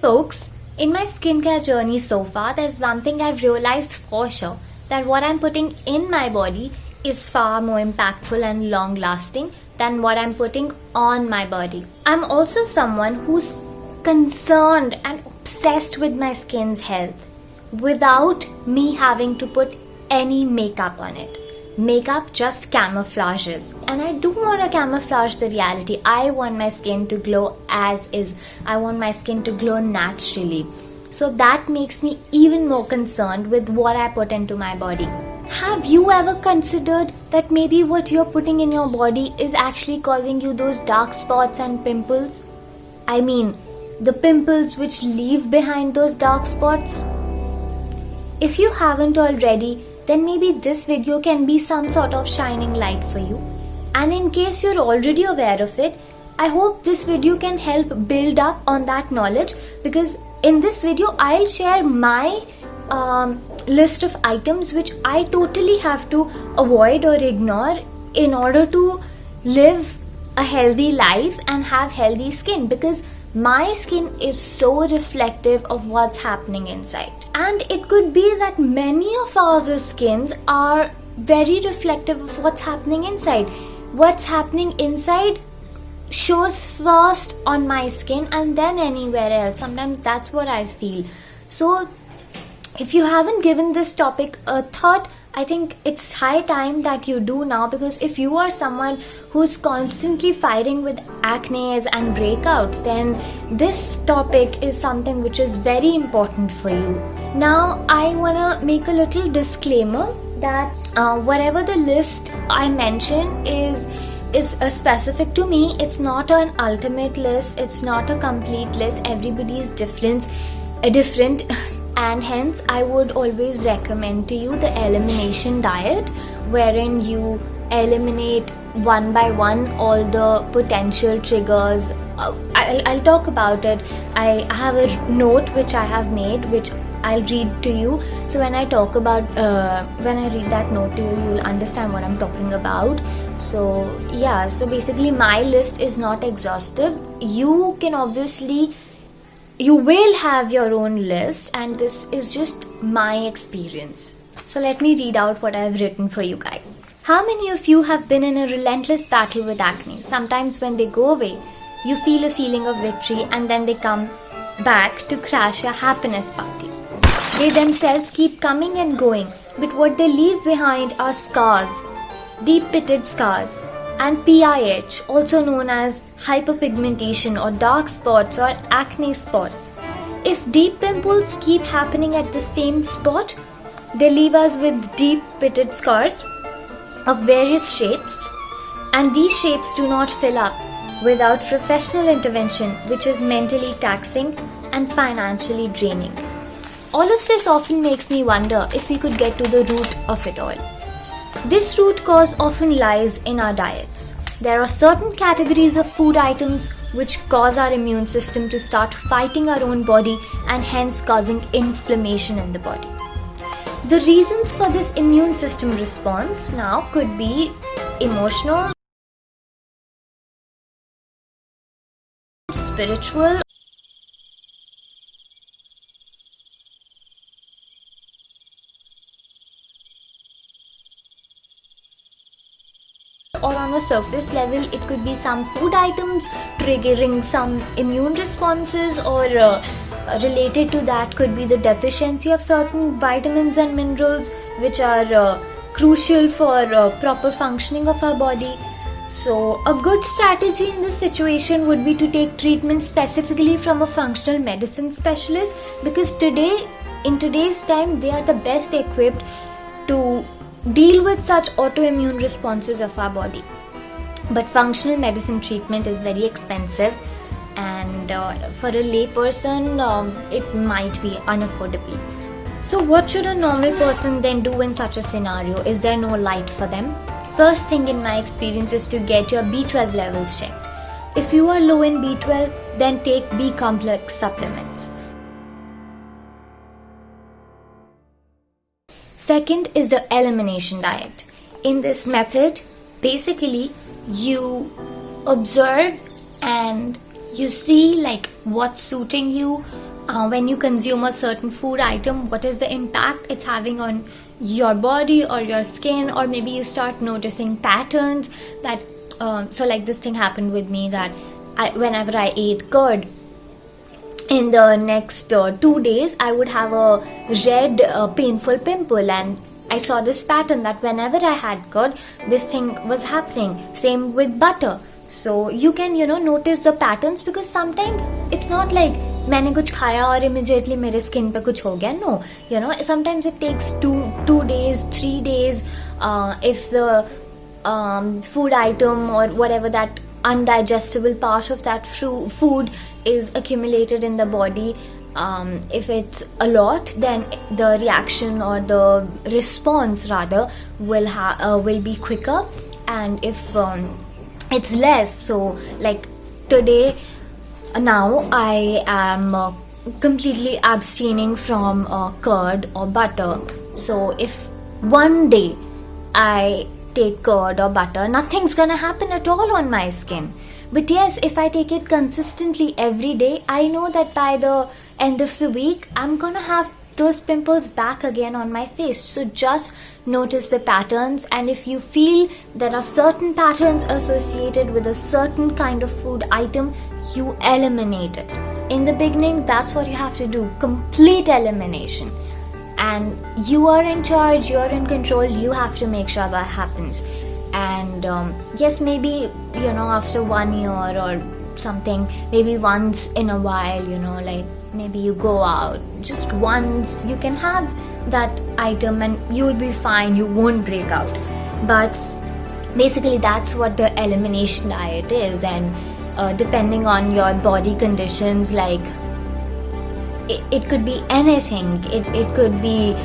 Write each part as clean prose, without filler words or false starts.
Folks, in my skincare journey so far, there's one thing I've realized for sure, that what I'm putting in my body is far more impactful and long lasting than what I'm putting on my body. I'm also someone who's concerned and obsessed with my skin's health without me having to put any makeup on it. Makeup just camouflages, and I don't want to camouflage the reality. I want my skin to glow as is. I want my skin to glow naturally. So that makes me even more concerned with what I put into my body. Have you ever considered that maybe what you're putting in your body is actually causing you those dark spots and pimples? I mean, the pimples which leave behind those dark spots? If you haven't already, then maybe this video can be some sort of shining light for you. And in case you're already aware of it, I hope this video can help build up on that knowledge, because in this video I'll share my list of items which I totally have to avoid or ignore in order to live a healthy life and have healthy skin, because my skin is so reflective of what's happening inside. And it could be that many of our skins are very reflective of what's happening inside. What's happening inside shows first on my skin and then anywhere else. Sometimes that's what I feel. So if you haven't given this topic a thought, I think it's high time that you do now, because if you are someone who's constantly fighting with acne and breakouts, then this topic is something which is very important for you. Now, I want to make a little disclaimer that whatever the list I mention is specific to me. It's not an ultimate list. It's not a complete list. Everybody is different. And hence I would always recommend to you the elimination diet, wherein you eliminate one by one all the potential triggers. I'll talk about it. I have a note which I have made, which I'll read to you. So when I talk about when I read that note to you, you'll understand what I'm talking about. So yeah, so basically my list is not exhaustive. You will have your own list, and this is just my experience. So let me read out what I've written for you guys. How many of you have been in a relentless battle with acne? Sometimes when they go away, you feel a feeling of victory, and then they come back to crash your happiness party. They themselves keep coming and going, but what they leave behind are scars, deep-pitted scars, and PIH, also known as hyperpigmentation or dark spots or acne spots. If deep pimples keep happening at the same spot, they leave us with deep-pitted scars of various shapes, and these shapes do not fill up without professional intervention, which is mentally taxing and financially draining. All of this often makes me wonder if we could get to the root of it all. This root cause often lies in our diets. There are certain categories of food items which cause our immune system to start fighting our own body and hence causing inflammation in the body. The reasons for this immune system response now could be emotional, spiritual, or on a surface level. It could be some food items triggering some immune responses, or related to that could be the deficiency of certain vitamins and minerals which are crucial for proper functioning of our body. So a good strategy in this situation would be to take treatment specifically from a functional medicine specialist, because in today's time they are the best equipped to deal with such autoimmune responses of our body. But functional medicine treatment is very expensive, and for a lay person it might be unaffordable. So what should a normal person then do in such a scenario? Is there no light for them? First thing in my experience is to get your B12 levels checked. If you are low in B12, then take B complex supplements. Second is the elimination diet. In this method, basically you observe and You see like what's suiting you. When you consume a certain food item, what is the impact it's having on your body or your skin, or maybe you start noticing patterns that so like this thing happened with me, that whenever I ate curd, in the next 2 days I would have a red painful pimple, and I saw this pattern that whenever I had curd, this thing was happening. Same with butter. So you can notice the patterns, because sometimes it's not like मैंने कुछ खाया और immediately मेरे skin पे कुछ हो गया. No, sometimes it takes 2 days, 3 days, if the food item or whatever, that undigestible part of that food is accumulated in the body. If it's a lot, then the reaction or the response rather will be quicker, and if it's less, so like today, now I am completely abstaining from curd or butter. So if one day I take curd or butter, nothing's gonna happen at all on my skin. But yes, if I take it consistently every day, I know that by the end of the week I'm gonna have those pimples back again on my face. So just notice the patterns, and if you feel there are certain patterns associated with a certain kind of food item, you eliminate it. In the beginning, that's what you have to do, complete elimination. And you are in charge, you are in control, you have to make sure that happens. And yes, maybe after 1 year or something, maybe once in a while, like maybe you go out just once, you can have that item and you'll be fine, you won't break out. But basically that's what the elimination diet is. And depending on your body conditions, like it could be anything. It could be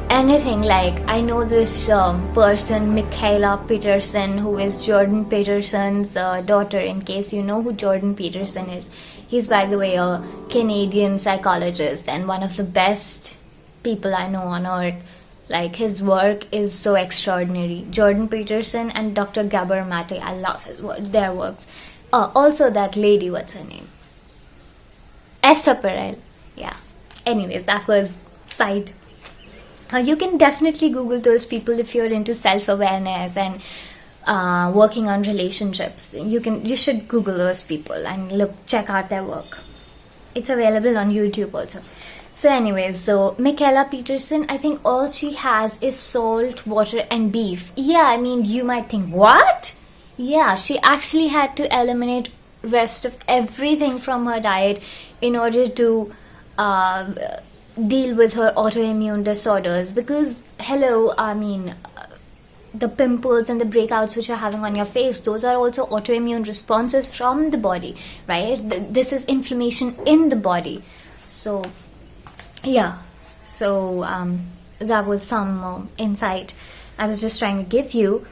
anything. Like I know this person, Michaela Peterson, who is Jordan Peterson's daughter, in case you know who Jordan Peterson is. He's, by the way, a Canadian psychologist and one of the best people I know on earth. Like his work is so extraordinary. Jordan Peterson and Dr. Gabor Mate, I love their works. Also that lady, what's her name? Esther Perel. Yeah. Anyways, that was side. You can definitely Google those people if you're into self-awareness and working on relationships. You should Google those people and check out their work. It's available on YouTube also. So anyways, so Michaela Peterson, I think all she has is salt, water and beef. Yeah, I mean, you might think, what? Yeah, she actually had to eliminate rest of everything from her diet in order to deal with her autoimmune disorders. Because, hello, I mean, the pimples and the breakouts which you're having on your face, those are also autoimmune responses from the body, right? This is inflammation in the body. So yeah, so that was some insight I was just trying to give you.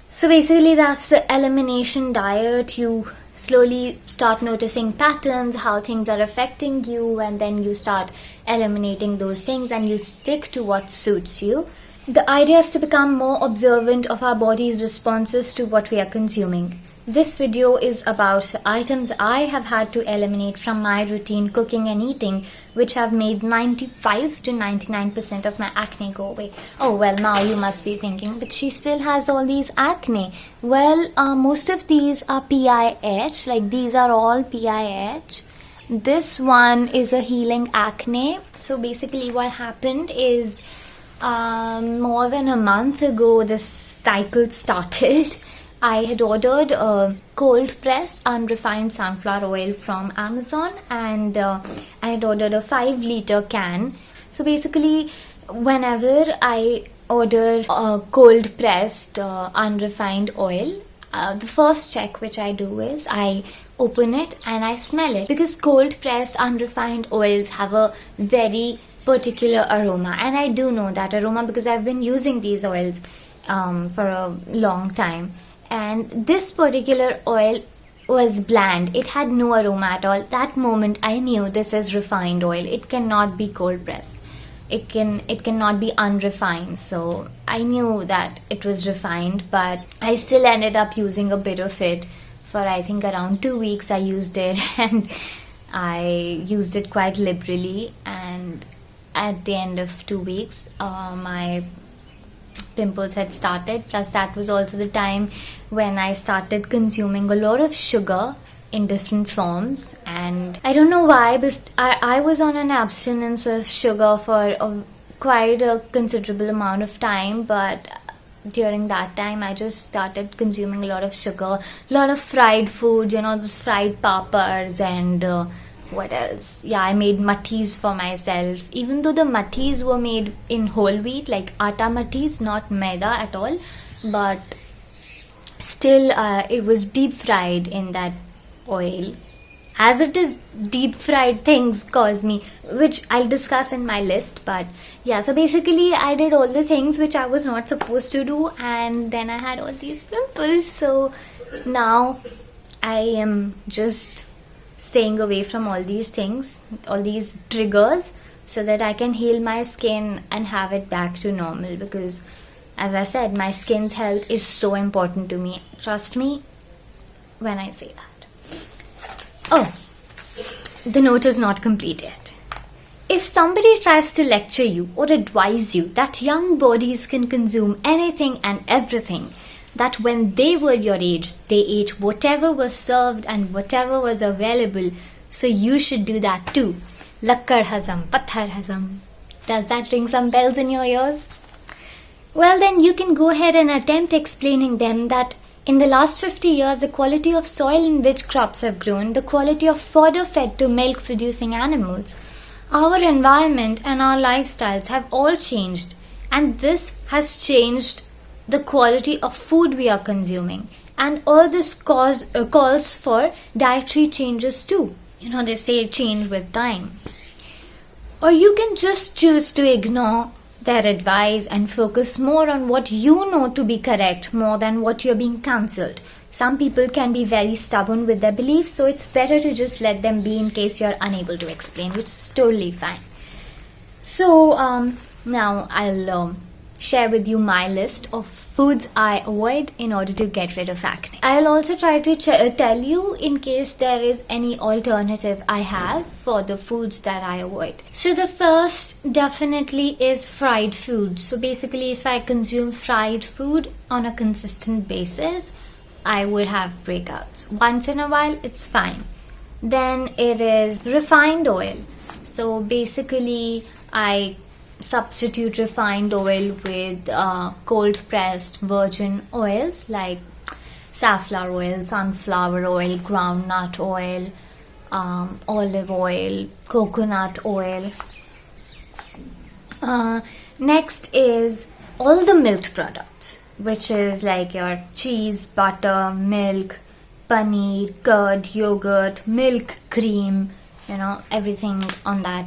So basically that's the elimination diet. You slowly start noticing patterns, how things are affecting you, and then you start eliminating those things and you stick to what suits you. The idea is to become more observant of our body's responses to what we are consuming. This video is about items I have had to eliminate from my routine cooking and eating, which have made 95 to 99% of my acne go away. Oh well, now you must be thinking, but she still has all these acne. Well, most of these are PIH, like these are all PIH. This one is a healing acne. So basically what happened is more than a month ago this cycle started. I had ordered a cold-pressed unrefined sunflower oil from Amazon, and I had ordered a 5-liter can. So basically, whenever I order a cold-pressed unrefined oil, the first check which I do is I open it and I smell it, because cold-pressed unrefined oils have a very particular aroma, and I do know that aroma because I've been using these oils for a long time. And this particular oil was bland. It had no aroma at all. That moment I knew this is refined oil. It cannot be cold pressed. It cannot be unrefined. So I knew that it was refined, but I still ended up using a bit of it for I think around 2 weeks I used it, and I used it quite liberally, and at the end of 2 weeks my pimples had started. Plus that was also the time when I started consuming a lot of sugar in different forms, and I don't know why, but I was on an abstinence of sugar for quite a considerable amount of time, but during that time I just started consuming a lot of sugar, a lot of fried food, those fried papas, and what else? Yeah, I made mattis for myself, even though the mattis were made in whole wheat, like atta mattis, not maida at all, but still it was deep fried in that oil. As it is, deep fried things cause me, which I'll discuss in my list. But yeah, so basically I did all the things which I was not supposed to do, and then I had all these pimples. So now I am just staying away from all these things, all these triggers, so that I can heal my skin and have it back to normal, because as I said, my skin's health is so important to me. Trust me when I say that. Oh, the note is not complete yet. If somebody tries to lecture you or advise you that young bodies can consume anything and everything, that when they were your age, they ate whatever was served and whatever was available, so you should do that too. Lakkad hazam, pathar hazam. Does that ring some bells in your ears? Well, then you can go ahead and attempt explaining them that in the last 50 years, the quality of soil in which crops have grown, the quality of fodder fed to milk-producing animals, our environment and our lifestyles have all changed, and this has changed the quality of food we are consuming. And all this calls for dietary changes too. They say change with time. Or you can just choose to ignore their advice and focus more on what you know to be correct more than what you're being counseled. Some people can be very stubborn with their beliefs, so it's better to just let them be in case you're unable to explain, which is totally fine. So now I'll share with you my list of foods I avoid in order to get rid of acne. I'll also try to tell you in case there is any alternative I have for the foods that I avoid. So the first definitely is fried food. So basically if I consume fried food on a consistent basis, I would have breakouts. Once in a while, it's fine. Then it is refined oil. So basically I substitute refined oil with cold pressed virgin oils like safflower oil, sunflower oil, groundnut oil, olive oil, coconut oil. Next is all the milk products, which is like your cheese, butter, milk, paneer, curd, yogurt, milk, cream, everything on that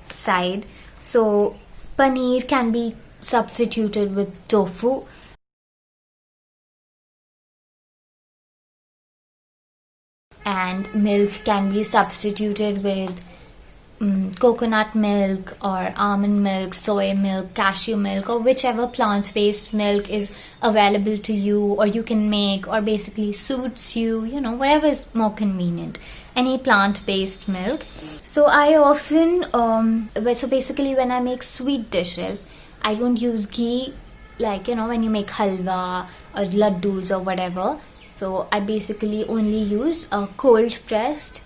side. So paneer can be substituted with tofu. And milk can be substituted with coconut milk or almond milk, soy milk, cashew milk, or whichever plant-based milk is available to you or you can make or basically suits you, whatever is more convenient. Any plant-based milk. So I often, so basically when I make sweet dishes, I don't use ghee, like, when you make halwa or laddus or whatever. So I basically only use a cold pressed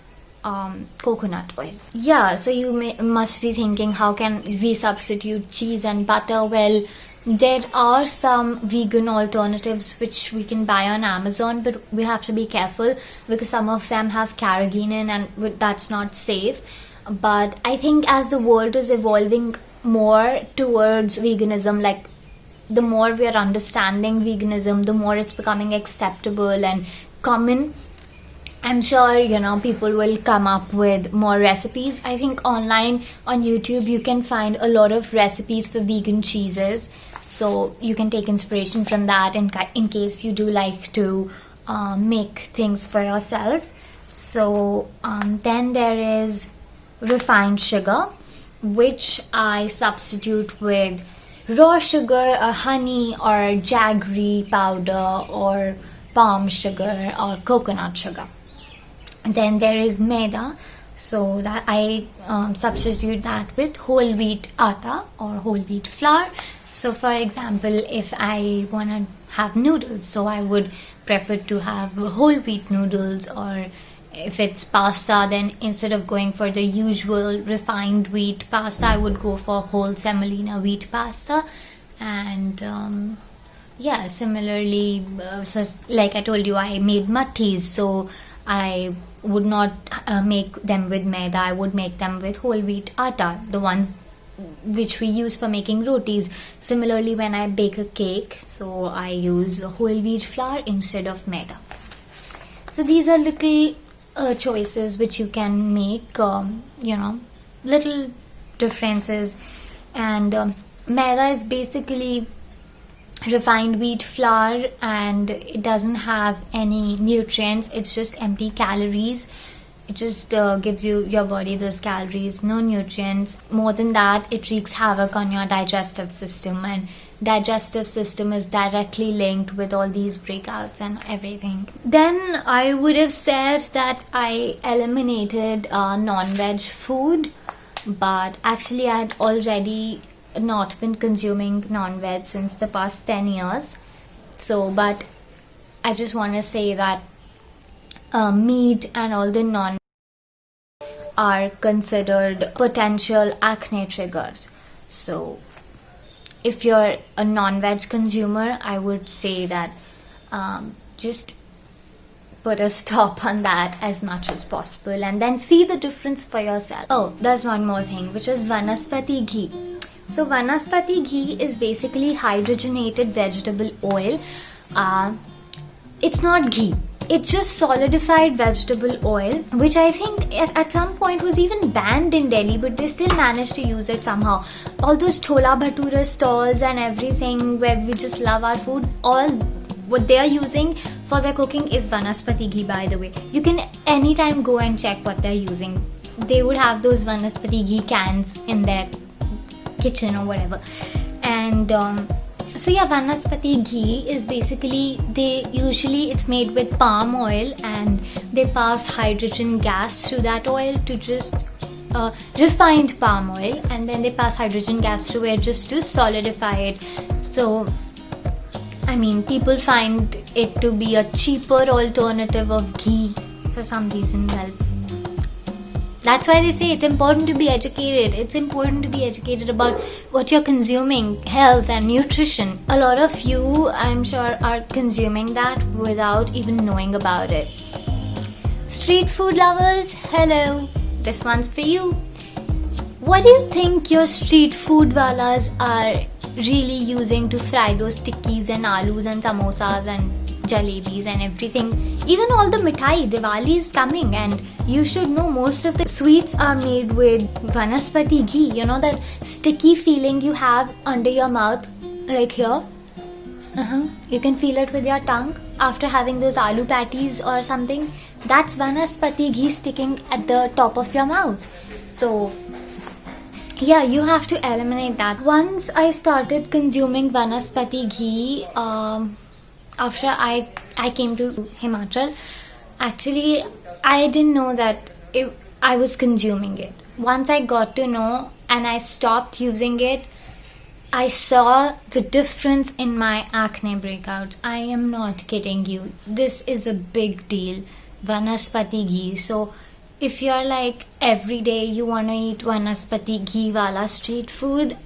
coconut oil. Yeah, so you must be thinking, how can we substitute cheese and butter? Well, there are some vegan alternatives which we can buy on Amazon, but we have to be careful because some of them have carrageenan and that's not safe. But I think as the world is evolving more towards veganism, like the more we are understanding veganism, the more it's becoming acceptable and common. I'm sure, people will come up with more recipes. I think online on YouTube, you can find a lot of recipes for vegan cheeses. So you can take inspiration from that in case you do like to make things for yourself. So then there is refined sugar, which I substitute with raw sugar, honey or jaggery powder or palm sugar or coconut sugar. Then there is maida, so that I substitute that with whole wheat atta or whole wheat flour. So for example, if I want to have noodles, so I would prefer to have whole wheat noodles, or if it's pasta, then instead of going for the usual refined wheat pasta, I would go for whole semolina wheat pasta. And yeah, similarly, so like I told you, I made mattis, so I would not make them with maida, I would make them with whole wheat atta, the ones which we use for making rotis. Similarly, when I bake a cake, so I use whole wheat flour instead of maida. So these are little choices which you can make, little differences. And maida is basically refined wheat flour, and it doesn't have any nutrients, it's just empty calories. It just gives your body those calories, no nutrients. More than that, it wreaks havoc on your digestive system, and digestive system is directly linked with all these breakouts and everything. Then I would have said that I eliminated non-veg food, but actually I had already not been consuming non-veg since the past 10 years. So, but I just want to say that meat and all the non are considered potential acne triggers. So if you're a non-veg consumer, I would say that just put a stop on that as much as possible, and then see the difference for yourself. Oh, there's one more thing, which is Vanaspati Ghee. So Vanaspati Ghee is basically hydrogenated vegetable oil. It's not ghee, it's just solidified vegetable oil, which I think at some point was even banned in Delhi, but they still managed to use it somehow. All those chola bhatura stalls and everything where we just love our food, all what they are using for their cooking is Vanaspati Ghee, by the way. You can anytime go and check what they're using. They would have those Vanaspati Ghee cans in their kitchen or whatever. And so yeah, Vanaspati Ghee is basically, it's made with palm oil, and they pass hydrogen gas through that oil to just refined palm oil, and then they pass hydrogen gas through it just to solidify it. So I mean, people find it to be a cheaper alternative of ghee for some reason. Well, that's why they say it's important to be educated. It's important to be educated about what you're consuming, health and nutrition. A lot of you, I'm sure, are consuming that without even knowing about it. Street food lovers, hello, this one's for you. What do you think your street food walas are really using to fry those tikkis and alus and samosas and jalebis and everything? Even all the mithai, Diwali is coming, and you should know most of the sweets are made with Vanaspati Ghee. You know that sticky feeling you have under your mouth, like here? You can feel it with your tongue after having those aloo patties or something. That's Vanaspati Ghee sticking at the top of your mouth. So yeah, you have to eliminate that. Once I started consuming Vanaspati Ghee, after I came to Himachal, actually I didn't know that I was consuming it. Once I got to know and I stopped using it, I saw the difference in my acne breakouts. I am not kidding you. This is a big deal. Vanaspati Ghee. So if you're like every day you want to eat Vanaspati Ghee wala street food,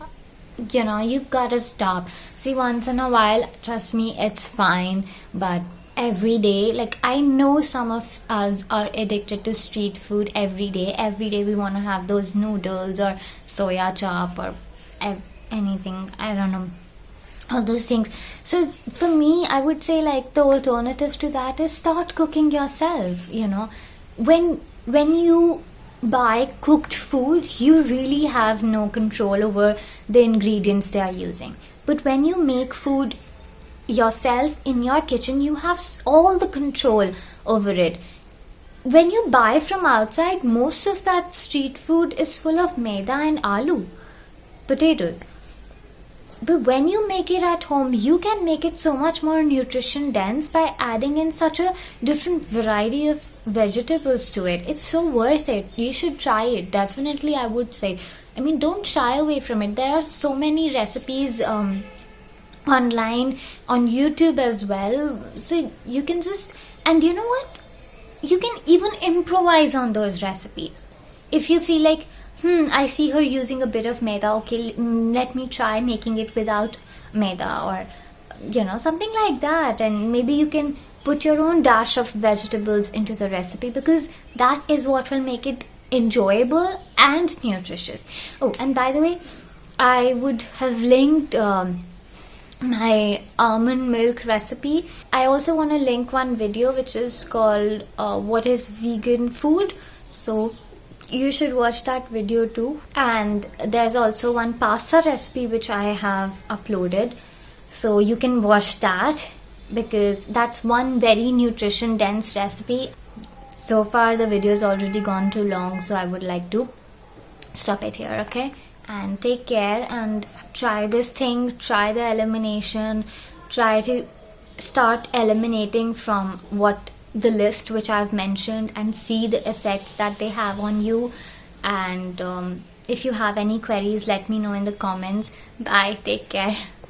you know, you've got to stop. See, once in a while, trust me, it's fine. But every day, like, I know some of us are addicted to street food every day. Every day we want to have those noodles or soya chop or anything. I don't know. All those things. So for me, I would say like the alternative to that is start cooking yourself. You know, when you buy cooked food, you really have no control over the ingredients they are using. But when you make food yourself in your kitchen, you have all the control over it. When you buy from outside, most of that street food is full of maida and aloo, potatoes. But when you make it at home, you can make it so much more nutrition dense by adding in such a different variety of vegetables to it. It's so worth it. You should try it. Definitely, I would say. I mean, don't shy away from it. There are so many recipes online, on YouTube as well. So you can just, and you know what? You can even improvise on those recipes. If you feel like, I see her using a bit of maida, okay, let me try making it without maida, or something like that. And maybe you can put your own dash of vegetables into the recipe, because that is what will make it enjoyable and nutritious. Oh, and by the way, I would have linked my almond milk recipe. I also want to link one video which is called what is vegan food, so you should watch that video too. And there's also one pasta recipe which I have uploaded, so you can watch that, because that's one very nutrition dense recipe. So far the video has already gone too long, so I would like to stop it here. Okay, and take care and try this thing, try the elimination, try to start eliminating from what the list which I've mentioned, and see the effects that they have on you. And if you have any queries, let me know in the comments. Bye, take care.